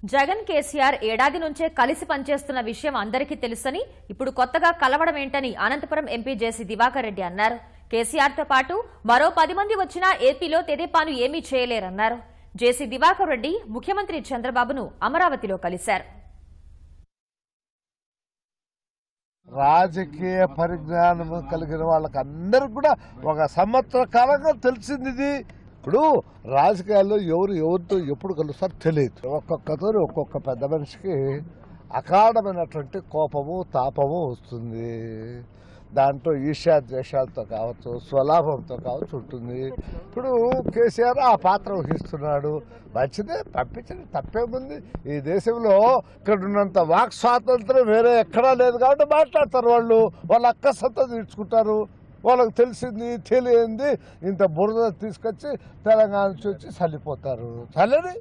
జగన్ కేసీఆర్ ఏడాది నుంచే కలిసి పనిచేస్తున్న విషయం అందరికీ తెలుసని ఇప్పుడు కొత్తగా కలవడం ఏంటని అనంతపురం ఎంపీ జేసీ దివాకర్ రెడ్డి అన్నారు. కేసీఆర్ తో పాటు మరో 10 మంది వచ్చినా ఏపీలో తెదేపాను ఏమీ చేయలేరన్నారు. జేసీ దివాకర్ రెడ్డి ముఖ్యమంత్రి చంద్రబాబును అమరావతిలో కలిశారు. రాజకీయ పరిజ్ఞానం కలిగిన వాళ్ళకందరికి కూడా ఒక సంవత్సర కాలంగా తెలిసింది. ఇప్పుడు రాజకీయాల్లో ఎవరితో ఎప్పుడు కలుస్తారో తెలియదు. ఒక్కొక్కతో ఒక్కొక్క పెద్ద మనిషికి అకాడమైనటువంటి కోపము తాపము వస్తుంది. దాంట్లో ఈర్ష్యా ద్వేషాలతో కావచ్చు, స్వలాభంతో కావచ్చు ఉంటుంది. ఇప్పుడు కేసీఆర్ ఆ పాత్ర వహిస్తున్నాడు. మంచిదే, పంపించండి, తప్పేముంది. ఈ దేశంలో ఇక్కడ ఉన్నంత వాక్ స్వాతంత్రం వేరే ఎక్కడా లేదు కాబట్టి మాట్లాడతారు. వాళ్ళ అక్కసంతా తీర్చుకుంటారు. వాళ్ళకి తెలిసింది తెలియంది ఇంత బురద తీసుకొచ్చి తెలంగాణ నుంచి వచ్చి చల్లిపోతారు. చల్లని